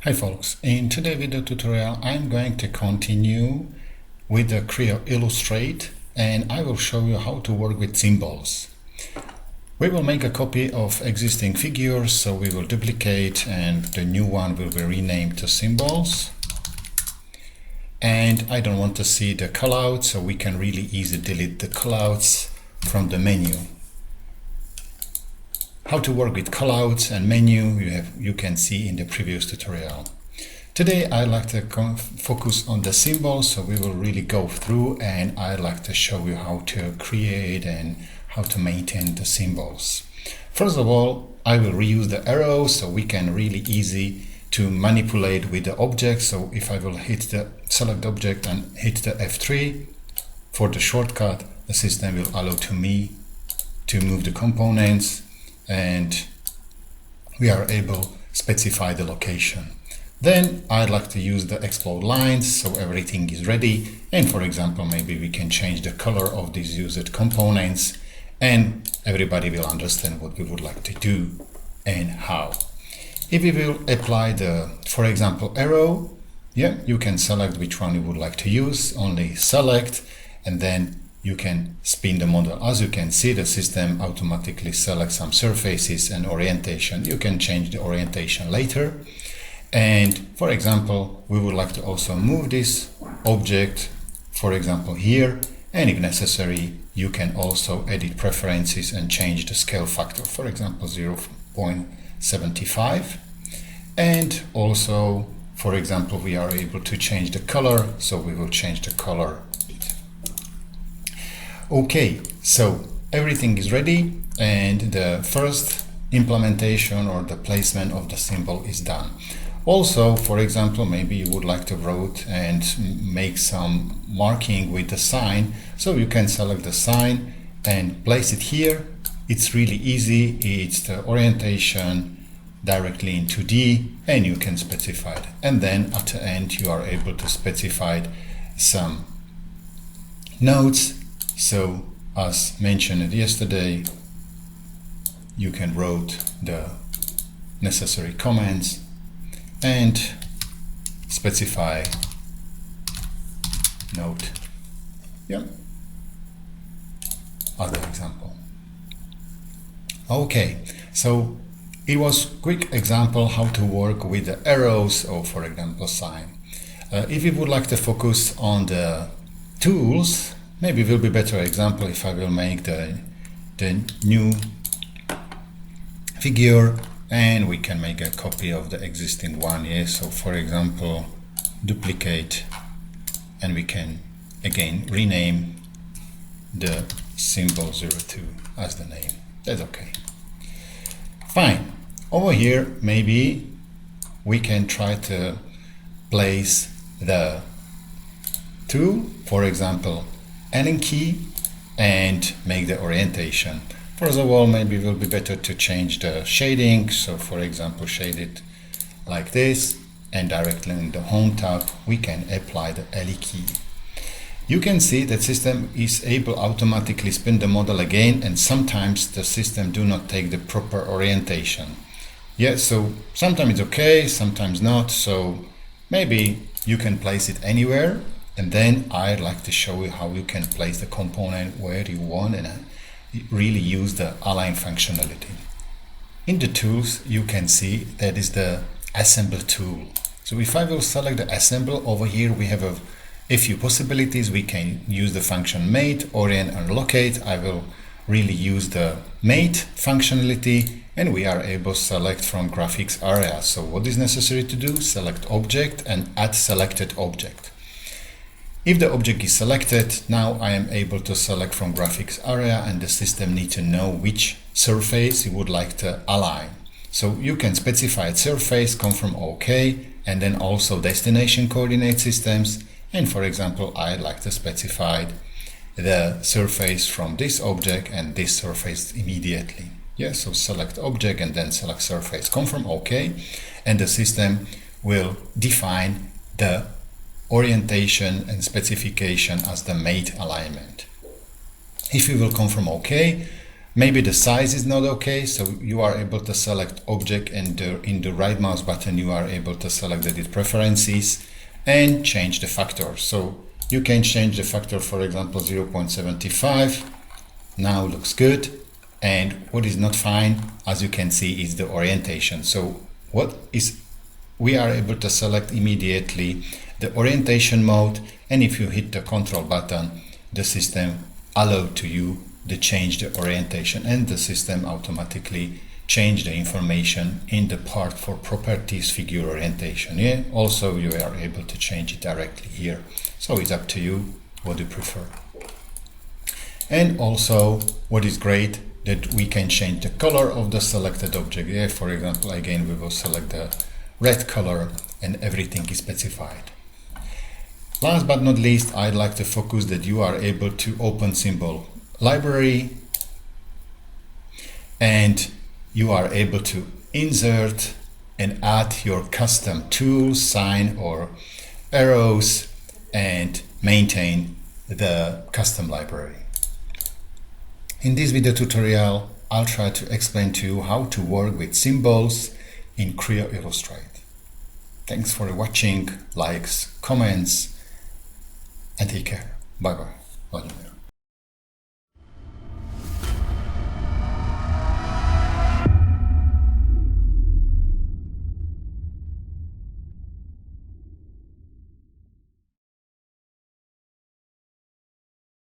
Hi folks, in today's video tutorial I'm going to continue with the Creo Illustrate and I will show you how to work with symbols. We will make a copy of existing figures, so we will duplicate and the new one will be renamed to symbols. And I don't want to see the callouts, so we can really easily delete the callouts from the menu. How to work with callouts and menu you can see in the previous tutorial. Today I'd like to focus on the symbols, so we will really go through and I'd like to show you how to create and how to maintain the symbols. First of all, I will reuse the arrows so we can really easy to manipulate with the object. So if I will hit the select object and hit the F3 for the shortcut, the system will allow to me to move the components and we are able to specify the location. Then I'd like to use the explode lines so everything is ready, and for example maybe we can change the color of these used components and everybody will understand what we would like to do and how. If we will apply the, for example, arrow, you can select which one you would like to use, only select, and then you can spin the model. As you can see, the system automatically selects some surfaces and orientation. You can change the orientation later. And for example, we would like to also move this object, for example, here. And if necessary, you can also edit preferences and change the scale factor, for example, 0.75. And also, for example, we are able to change the color. So we will change the color. Okay, so everything is ready and the first implementation or the placement of the symbol is done. Also, for example, maybe you would like to write and make some marking with the sign, so you can select the sign and place it here. It's really easy. It's the orientation directly in 2D and you can specify it. And then at the end you are able to specify some notes. So as mentioned yesterday, you can write the necessary comments and specify note. Other example. Okay, so it was quick example how to work with the arrows or for example sign. If you would like to focus on the tools, maybe it will be better example if I will make the new figure and we can make a copy of the existing one. So for example, duplicate and we can again rename the symbol 02 as the name. That's okay. Fine. Over here maybe we can try to place the tool, for example Allen key, and make the orientation. First of all, maybe it will be better to change the shading. So for example, shade it like this, and directly in the home tab we can apply the L key. You can see that system is able automatically spin the model again, and sometimes the system do not take the proper orientation. So sometimes it's okay, sometimes not. So maybe you can place it anywhere. And then I'd like to show you how you can place the component where you want and really use the align functionality. In the tools, you can see that is the assemble tool. So if I will select the assemble, over here we have a few possibilities. We can use the function mate, orient and locate. I will really use the mate functionality and we are able to select from graphics area. So what is necessary to do? Select object and add selected object. If the object is selected, now I am able to select from graphics area and the system needs to know which surface you would like to align. So you can specify surface, confirm OK, and then also destination coordinate systems. And for example, I'd like to specify the surface from this object and this surface immediately. So select object and then select surface, confirm OK, and the system will define the orientation and specification as the mate alignment. If you will confirm OK, Maybe the size is not okay, so you are able to select object, and in the right mouse button you are able to select edit preferences and change the factor. So you can change the factor, for example 0.75. Now looks good. And what is not fine, as you can see, is the orientation. So we are able to select immediately the orientation mode, and if you hit the control button, the system allows to you to change the orientation, and the system automatically change the information in the part for properties figure orientation. Yeah, also you are able to change it directly here. So it's up to you what you prefer. And also what is great, that we can change the color of the selected object. Yeah, for example, again we will select the red color and everything is specified. Last but not least, I'd like to focus that you are able to open symbol library, and you are able to insert and add your custom tools, sign or arrows, and maintain the custom library. In this video tutorial, I'll try to explain to you how to work with symbols in Creo Illustrate. Thanks for watching, likes, comments, and take care. Bye bye.